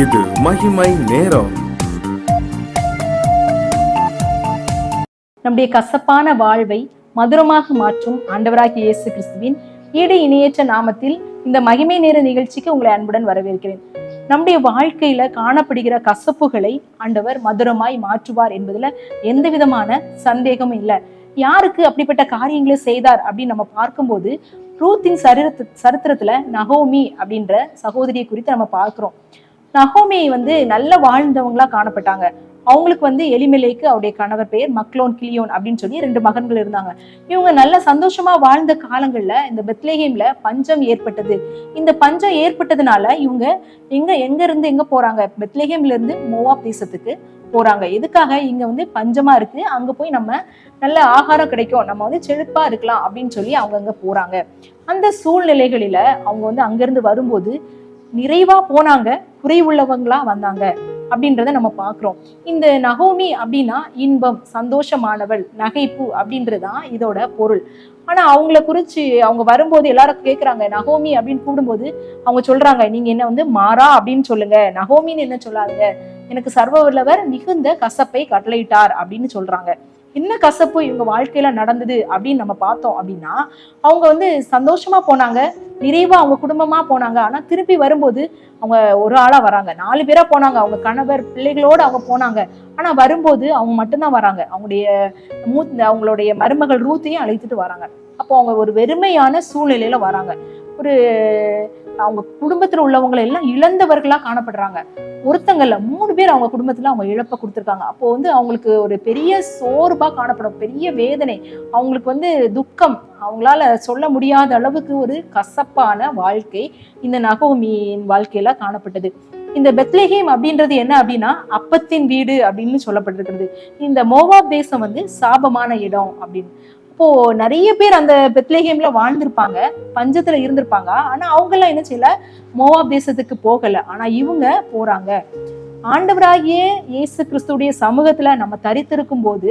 இது மகிமை நேரம். நம்முடைய கசப்பான வாழ்வை மதுரமாக மாற்றும் ஆண்டவராகிய இயேசு கிறிஸ்துவின் ஈடு இணையற்ற நாமத்தில் இந்த மகிமை நேர நிகழ்ச்சிக்கு உங்களை அன்புடன் வரவேற்கிறேன். நம்முடைய வாழ்க்கையில காணப்படுகிற கசப்புகளை ஆண்டவர் மதுரமாய் மாற்றுவார் என்பதுல எந்த விதமான சந்தேகமும் இல்லை. யாருக்கு அப்படிப்பட்ட காரியங்களை செய்தார் அப்படின்னு நம்ம பார்க்கும்போது ரூத்தின் சரித்திரத்துல நகோமி அப்படின்ற சகோதரியை குறித்து நம்ம பார்க்கிறோம். நகோமி நல்ல வாழ்ந்தவங்களா காணப்பட்டாங்க. அவங்களுக்கு எலிமெலேக்கு அவருடைய கணவர் பெயர் மக்லோன் கிளியோன் அப்படின்னு சொல்லி 2 மகன்கள் இருந்தாங்க. இவங்க நல்ல சந்தோஷமா வாழ்ந்த காலங்கள்ல இந்த பெத்லேஹேம்ல பஞ்சம் ஏற்பட்டது. இந்த பஞ்சம் ஏற்பட்டதுனால இவங்க எங்க இருந்து எங்க போறாங்க? பெத்லேஹேம்ல இருந்து மோவாப் தேசத்துக்கு போறாங்க. எதுக்காக? இங்க பஞ்சமா இருக்கு, அங்க போய் நம்ம நல்ல ஆகாரம் கிடைக்கும், நம்ம செழிப்பா இருக்கலாம் அப்படின்னு சொல்லி அவங்க அங்க போறாங்க. அந்த சூழ்நிலைகளில அவங்க அங்கிருந்து வரும்போது நிறைவா போனாங்க, குறைவுள்ளவங்களா வந்தாங்க அப்படின்றத நம்ம பாக்குறோம். இந்த நகோமி அப்படின்னா இன்பம், சந்தோஷமானவள், நகைப்பு அப்படின்றதுதான் இதோட பொருள். ஆனா அவங்கள குறிச்சு அவங்க வரும்போது எல்லாரும் கேட்கறாங்க, நகோமி அப்படின்னு கூப்பிடும்போது அவங்க சொல்றாங்க, நீங்க என்ன மாறா அப்படின்னு சொல்லுங்க, நகோமின்னு என்ன சொல்லாதுங்க, எனக்கு சர்வ வல்லவர் மிகுந்த கசப்பை கட்டளையிட்டார் அப்படின்னு சொல்றாங்க. என்ன கசப்பு இவங்க வாழ்க்கையில நடந்தது அப்படின்னு நம்ம பார்த்தோம் அப்படின்னா, அவங்க சந்தோஷமா போனாங்க, நிறைவா அவங்க குடும்பமா போனாங்க. ஆனா திருப்பி வரும்போது அவங்க ஒரு ஆளா வராங்க. 4 பேரா போனாங்க, அவங்க கணவர் பிள்ளைகளோட அவங்க போனாங்க. ஆனா வரும்போது அவங்க மட்டும்தான் வராங்க. அவங்களுடைய மருமகள் ரூத்தையும் அழைத்துட்டு வராங்க. அப்போ அவங்க ஒரு வெறுமையான சூழ்நிலையில வராங்க. அவங்க குடும்பத்துல உள்ளவங்களை எல்லாம் இழந்தவர்களா காணப்படுறாங்க. ஒருத்தங்கள்ல 3 பேர் அவங்க குடும்பத்துல அவங்க இழப்ப கொடுத்துருக்காங்க. அப்போ அவங்களுக்கு ஒரு பெரிய சோர்வா காணப்படும், பெரிய வேதனை, அவங்களுக்கு துக்கம், அவங்களால சொல்ல முடியாத அளவுக்கு ஒரு கசப்பான வாழ்க்கை இந்த நகோமியின் வாழ்க்கையில காணப்பட்டது. இந்த பெத்லேஹேம் அப்படின்றது என்ன அப்படின்னா அப்பத்தின் வீடு அப்படின்னு சொல்லப்பட்டிருக்கிறது. இந்த மோவாப் தேசம் சாபமான இடம் அப்படின்னு. இப்போ நிறைய பேர் அந்த பெத்லேஹேம்ல வாழ்ந்திருப்பாங்க, பஞ்சத்துல இருந்திருப்பாங்க. ஆனா அவங்க எல்லாம் என்ன செய்யல, மோவாப் தேசத்துக்கு போகல. ஆனா இவங்க போறாங்க. ஆண்டவராகிய இயேசு கிறிஸ்துடைய சமூகத்துல நம்ம தரித்திருக்கும் போது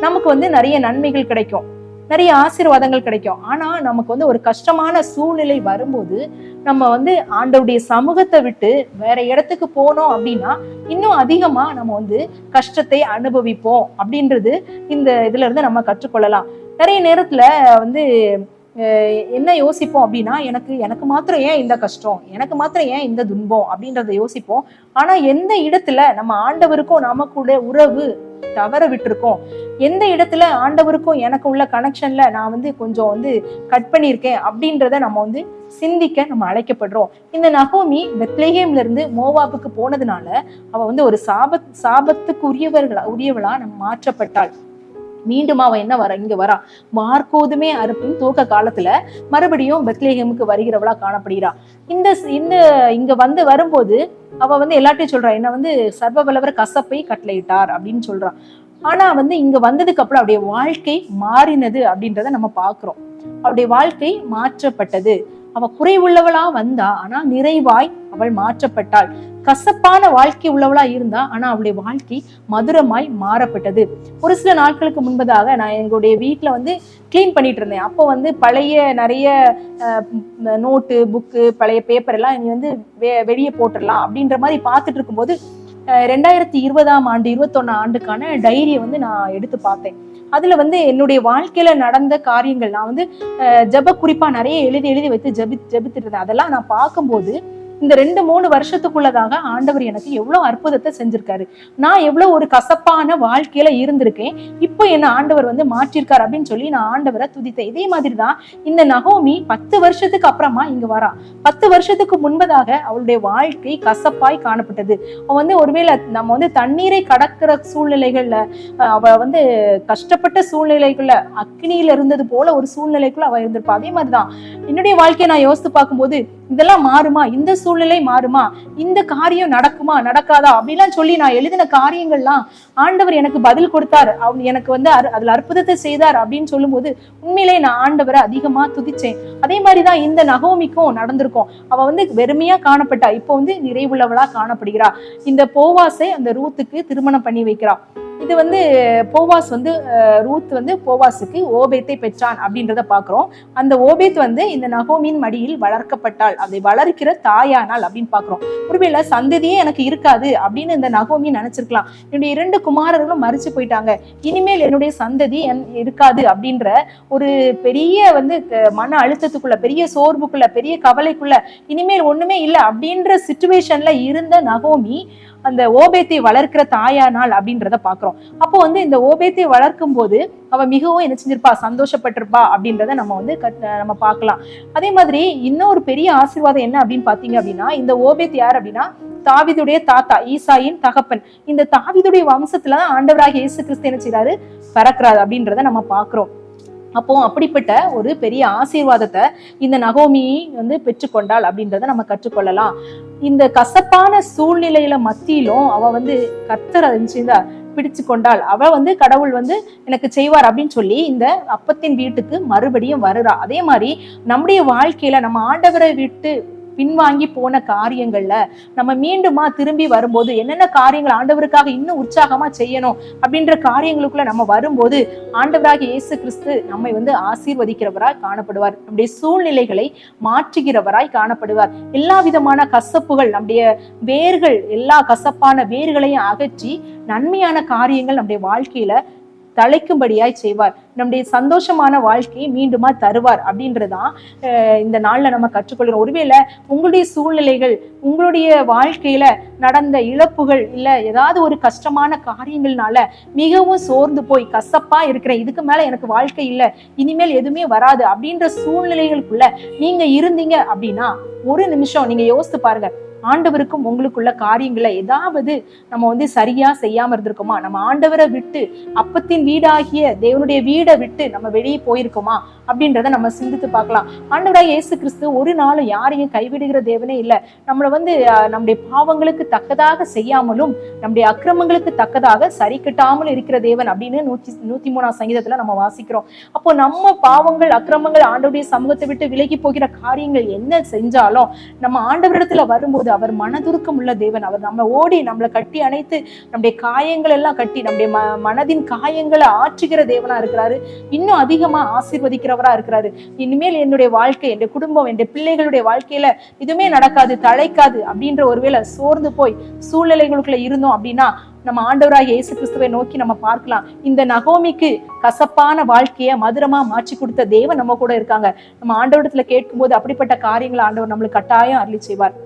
நமக்கு நிறைய நன்மைகள் கிடைக்கும், நிறைய ஆசீர்வாதங்கள் கிடைக்கும். ஆனா நமக்கு ஒரு கஷ்டமான சூழ்நிலை வரும்போது நம்ம ஆண்டவருடைய சமூகத்தை விட்டு வேற இடத்துக்கு போனோம் அப்படின்னா இன்னும் அதிகமா நம்ம கஷ்டத்தை அனுபவிப்போம் அப்படின்றது இந்த இதுல இருந்து நம்ம கற்றுக்கொள்ளலாம். நிறைய நேரத்துல என்ன யோசிப்போம் அப்படின்னா, எனக்கு மாத்திரம் ஏன் இந்த கஷ்டம், எனக்கு மாத்திரம் ஏன் இந்த துன்பம் அப்படின்றத யோசிப்போம். ஆனா எந்த இடத்துல நம்ம ஆண்டவருக்கும் நமக்குள்ள உறவு தவற விட்டுருக்கோம், எந்த இடத்துல ஆண்டவருக்கும் எனக்கு உள்ள கனெக்ஷன்ல நான் கொஞ்சம் கட் பண்ணியிருக்கேன் அப்படின்றத நம்ம சிந்திக்க நம்ம அழைக்கப்படுறோம். இந்த நகோமி பெத்லேஹேம்ல இருந்து மோவாபுக்கு போனதுனால அவ ஒரு சாபத்துக்கு உரியவளா நம்ம மாற்றப்பட்டாள். மீண்டும் அவ என்ன இங்க வரா, மார்கோதுமே அறுப்பின் துவக்க காலத்துல மறுபடியும் பெத்லேஹேமுக்கு வருகிறவளா காணப்படுகிறா. இங்க வரும்போது அவ எல்லாத்தையும் சொல்றா, என்ன சர்வ வல்லவர் கசப்பை கட்டளையிட்டார் அப்படின்னு சொல்றா. ஆனா இங்க வந்ததுக்கு அப்புறம் அவருடைய வாழ்க்கை மாறினது அப்படின்றத நம்ம பாக்குறோம். அவருடைய வாழ்க்கை மாற்றப்பட்டது. அவ குறைவுள்ளவளா வந்தா, ஆனா நிறைவாய் அவள் மாற்றப்பட்டாள். கசப்பான வாழ்க்கை உள்ளவளா இருந்தா, ஆனா அவளுடைய வாழ்க்கை மதுரமாய் மாறப்பட்டது. ஒரு சில நாட்களுக்கு முன்பதாக நான் எங்களுடைய வீட்டுல கிளீன் பண்ணிட்டு இருந்தேன். அப்போ பழைய நிறைய நோட்டு, புக்கு, பழைய பேப்பர் எல்லாம் நீ வெளியே போட்டுடலாம் அப்படின்ற மாதிரி பார்த்துட்டு இருக்கும்போது 2020ஆம் ஆண்டு 21 ஆண்டுக்கான டைரியை நான் எடுத்து பார்த்தேன். அதுல என்னுடைய வாழ்க்கையில நடந்த காரியங்கள் நான் ஜெப குறிப்பா நிறைய எழுதி வைத்து ஜெபித்துட்டு இருந்தேன். அதெல்லாம் நான் பார்க்கும்போது இந்த 2-3 வருஷத்துக்குள்ளதாக ஆண்டவர் எனக்கு எவ்வளவு அற்புதத்தை செஞ்சிருக்காரு. நான் எவ்வளவு ஒரு கசப்பான வாழ்க்கையில இருந்திருக்கேன், இப்போ என்ன ஆண்டவர் மாற்றிருக்காரு அப்படின்னு சொல்லி நான் ஆண்டவரை துதித்தேன். இதே மாதிரிதான் இந்த நகோமி 10 வருஷத்துக்கு அப்புறமா இங்க வரா. 10 வருஷத்துக்கு முன்பதாக அவளுடைய வாழ்க்கை கசப்பாய் காணப்பட்டது. அவ ஒருவேளை நம்ம தண்ணீரை கடக்கிற சூழ்நிலைகள்ல, அவ கஷ்டப்பட்ட சூழ்நிலைகள்ல அக்னியில இருந்தது போல ஒரு சூழ்நிலைக்குள்ள அவ இருந்திருப்பா. அதே மாதிரிதான் என்னுடைய வாழ்க்கையை நான் யோசித்து பார்க்கும்போது இதெல்லாம் மாறுமா, இந்த சூழ்நிலை மாறுமா, இந்த காரியம் நடக்குமா நடக்காதா அப்படிலாம் சொல்லி நான் எழுதின காரியங்கள்லாம் ஆண்டவர் எனக்கு பதில் கொடுத்தார், எனக்கு அதுல அற்புதத்தை செய்தார் அப்படின்னு சொல்லும் போது உண்மையிலே நான் ஆண்டவரை அதிகமா துதிச்சேன். அதே மாதிரிதான் இந்த நகோமிக்கும் நடந்திருக்கும். அவ வெறுமையா காணப்பட்டா, இப்போ நிறைவுள்ளவளா காணப்படுகிறா. இந்த போவாசை அந்த ரூத்துக்கு திருமணம் பண்ணி வைக்கிறா. இது வந்து போவாஸ் வந்து ரூத் வந்து போவாஸுக்கு ஓபேத்தை பெற்றான் அப்படின்றத பாக்குறோம். அந்த ஓபேத் வந்து இந்த நகோமியின் மடியில் வளர்க்கப்பட்டாள், அதை வளர்க்கிற தாயானாள் அப்படின்னு பாக்குறோம். ஒருவேளை சந்ததியே எனக்கு இருக்காது அப்படின்னு இந்த நகோமி நினைச்சிருக்கலாம். என்னுடைய 2 குமாரர்களும் மரிச்சு போயிட்டாங்க, இனிமேல் என்னுடைய சந்ததி இருக்காது அப்படின்ற ஒரு பெரிய வந்து மன அழுத்தத்துக்குள்ள, பெரிய சோர்வுக்குள்ள, பெரிய கவலைக்குள்ள, இனிமேல் ஒண்ணுமே இல்லை அப்படின்ற சிச்சுவேஷன்ல இருந்த நகோமி அந்த ஓபேத்தை வளர்க்கிற தாயானாள் அப்படின்றத பாக்குறோம். அப்போ வந்து இந்த ஓபேத்தை வளர்க்கும் போது அவ மிகவும் என்ன செஞ்சிருப்பா, சந்தோஷப்பட்டிருப்பா அப்படின்றத நம்ம வந்து நம்ம பார்க்கலாம். அதே மாதிரி இன்னொரு பெரிய ஆசீர்வாதம் என்ன அப்படின்னு பாத்தீங்க அப்படின்னா, இந்த ஓபேத் யார் அப்படின்னா தாவீதுடைய தாத்தா, ஈசாயின் தகப்பன். இந்த தாவீதுடைய வம்சத்துல ஆண்டவராகிய இயேசு கிறிஸ்து என்ன செய்றாரு, பிறக்கிறார் அப்படின்றத நம்ம பாக்குறோம். அப்போ அப்படிப்பட்ட ஒரு பெரிய ஆசீர்வாதத்தை இந்த நகோமி வந்து பெற்றுக்கொண்டாள் அப்படின்றத நம்ம கற்றுக்கொள்ளலாம். இந்த கசப்பான சூழ்நிலையில மத்தியிலும் அவ வந்து கர்த்தர் பிடிச்சு கொண்டாள். அவ வந்து கடவுள் வந்து எனக்கு செய்வார் அப்படின்னு சொல்லி இந்த அப்பத்தின் வீட்டுக்கு மறுபடியும் வருறா. அதே மாதிரி நம்முடைய வாழ்க்கையில நம்ம ஆண்டவரை விட்டு பின்வாங்கி போன காரியங்கள்ல நம்ம மீண்டுமா திரும்பி வரும்போது என்னென்ன காரியங்கள் ஆண்டவருக்காக இன்னும் உற்சாகமா செய்யணும் அப்படின்ற காரியங்களுக்குள்ள நம்ம வரும்போது ஆண்டவராகிய இயேசு கிறிஸ்து நம்மை வந்து ஆசீர்வதிக்கிறவராய் காணப்படுவார். நம்முடைய சூழ்நிலைகளை மாற்றுகிறவராய் காணப்படுவார். எல்லா விதமான கசப்புகள், நம்முடைய வேர்கள், எல்லா கசப்பான வேர்களையும் அகற்றி நன்மையான காரியங்கள் நம்முடைய வாழ்க்கையில தழைக்கும்படியாய் செய்வார். நம்முடைய சந்தோஷமான வாழ்க்கையை மீண்டுமா தருவார் அப்படின்றதான் இந்த நாள்ல நம்ம கற்றுக்கொள்கிறோம். ஒருவேளை உங்களுடைய சூழ்நிலைகள், உங்களுடைய வாழ்க்கையில நடந்த இழப்புகள், இல்ல ஏதாவது ஒரு கஷ்டமான காரியங்கள்னால மிகவும் சோர்ந்து போய் கசப்பா இருக்கிறேன், இதுக்கு மேல எனக்கு வாழ்க்கை இல்லை, இனிமேல் எதுவுமே வராது அப்படின்ற சூழ்நிலைகளுக்குள்ள நீங்க இருந்தீங்க அப்படின்னா ஒரு நிமிஷம் நீங்க யோசித்து பாருங்க. ஆண்டவருக்கும் உங்களுக்குள்ள காரியங்களை ஏதாவது நம்ம வந்து சரியா செய்யாம இருந்திருக்கோமா? நம்ம ஆண்டவரை விட்டு, அப்பத்தின் வீடாகிய தேவனுடைய வீடை விட்டு நம்ம வெளியே போயிருக்கோமா அப்படின்றத நம்ம சிந்தித்து பார்க்கலாம். ஆண்டவராகிய இயேசு கிறிஸ்து ஒரு நாளும் யாரையும் கைவிடுகிற தேவனே இல்லை. நம்மளை வந்து நம்முடைய பாவங்களுக்கு தக்கதாக செய்யாமலும் நம்முடைய அக்கிரமங்களுக்கு தக்கதாக சரி கட்டாமலும் இருக்கிற தேவன் அப்படின்னு 103ஆம் சங்கீதத்துல நம்ம வாசிக்கிறோம். அப்போ நம்ம பாவங்கள், அக்கிரமங்கள், ஆண்டவருடைய சமூகத்தை விட்டு விலகி போகிற காரியங்கள் என்ன செஞ்சாலும் நம்ம ஆண்டவரிடத்துல வரும்போது அவர் மனதுருக்கம் உள்ள தேவன். அவர் நம்ம ஓடி நம்மளை கட்டி அணைத்து நம்முடைய காயங்கள் எல்லாம் கட்டி நம்முடைய மனதின் காயங்களை ஆற்றுகிற தேவனா இருக்கிறாரு. இன்னும் அதிகமா ஆசீர்வதிக்கிறவரா இருக்கிறாரு. இனிமேல் என்னுடைய வாழ்க்கை, என்னுடைய குடும்பம், என்னுடைய பிள்ளைகளுடைய வாழ்க்கையில இதுவுமே நடக்காது, தழைக்காது அப்படின்ற ஒருவேளை சோர்ந்து போய் சூழ்நிலைகளுக்குள்ள இருந்தோம் அப்படின்னா நம்ம ஆண்டவராகிய இயேசு கிறிஸ்துவை நோக்கி நம்ம பார்க்கலாம். இந்த நகோமிக்கு கசப்பான வாழ்க்கையை மதுரமா மாற்றி கொடுத்த தேவன் நம்ம கூட இருக்காங்க. நம்ம ஆண்டவரிடத்துல கேட்கும் போது அப்படிப்பட்ட காரியங்களை ஆண்டவர் நம்மளுக்கு கட்டாயம் அருளி செய்வார்.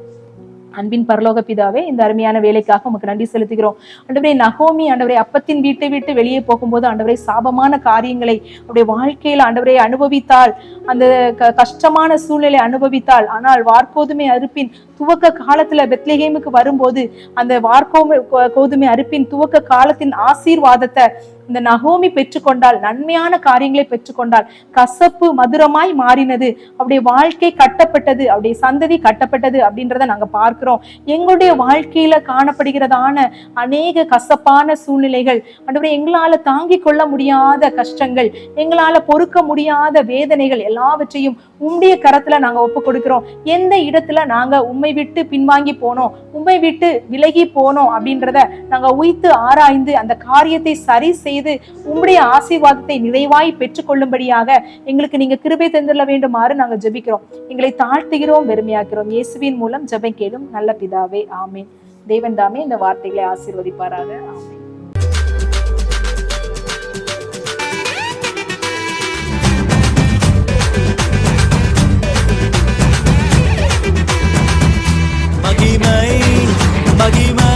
அன்பின் பரலோக பிதாவே, இந்த அருமையான வேலைக்காக உமக்கு நன்றி செலுத்துகிறோம். ஆண்டவரே, நகோமி ஆண்டவரே அப்பத்தின் வீட்டை விட்டு வெளியே போகும்போது ஆண்டவரே சாபமான காரியங்களை அவருடைய வாழ்க்கையில ஆண்டவரே அனுபவித்தாள், அந்த கஷ்டமான சூழ்நிலை அனுபவித்தாள். ஆனால் வார்கோதுமை அறுப்பின் துவக்க காலத்துல பெத்லெகேமுக்கு வரும்போது அந்த கோதுமை அறுப்பின் துவக்க காலத்தின் ஆசீர்வாதத்தை இந்த நகோமி பெற்றுக்கொண்டாள். நன்மையான காரியங்களை பெற்றுக்கொண்டாள். கசப்பு மதுரமாய் மாறினது, அவருடைய வாழ்க்கை கட்டப்பட்டது, அவருடைய சந்ததி கட்டப்பட்டது அப்படின்றத நாங்க பார்க்கிறோம். எங்களுடைய வாழ்க்கையில காணப்படுகிறதான அநேக கசப்பான சூழ்நிலைகள், ஆண்டவரே எங்களால தாங்கிக் கொள்ள முடியாத கஷ்டங்கள், எங்களால பொறுக்க முடியாத வேதனைகள் எல்லாவற்றையும் உம்முடைய கரத்துல நாங்க ஒப்பு கொடுக்கிறோம். எந்த இடத்துல நாங்க உம்மை விட்டு பின்வாங்கி போனோம், உம்மை விட்டு விலகி போனோம் அப்படின்றத நாங்க உய்த்து ஆராய்ந்து அந்த காரியத்தை சரி செய்து உம்முடைய ஆசீர்வாதத்தை நிறைவாய் பெற்றுக் கொள்ளும்படியாக எங்களுக்கு நீங்க கிருபை தந்துள்ள வேண்டுமாறு நாங்க ஜெபிக்கிறோம். எங்களை தாழ்த்துகிறோம், வெறுமையாக்கிறோம். இயேசுவின் மூலம் ஜெபம் கேளும் நல்ல பிதாவே, ஆமீன். தேவன் தாமே இந்த வார்த்தைகளை ஆசீர்வதிப்பாராக. ஆமீன். மகிமை மகிமை